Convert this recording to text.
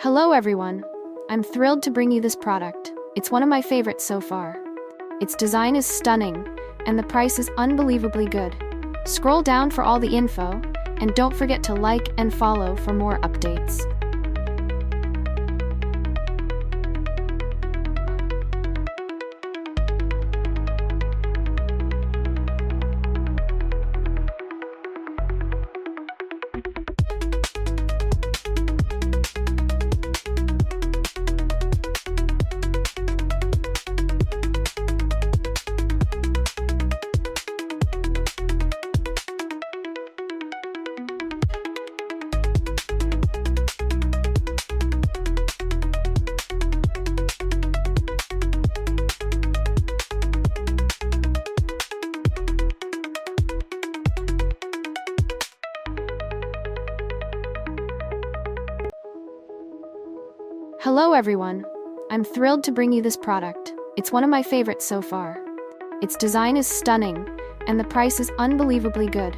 Hello everyone! I'm thrilled to bring you this product. It's one of my favorites so far. Its design is stunning, and the price is unbelievably good. Scroll down for all the info, and don't forget to like and follow for more updates. Hello everyone! I'm thrilled to bring you this product. It's one of my favorites so far. Its design is stunning, and the price is unbelievably good.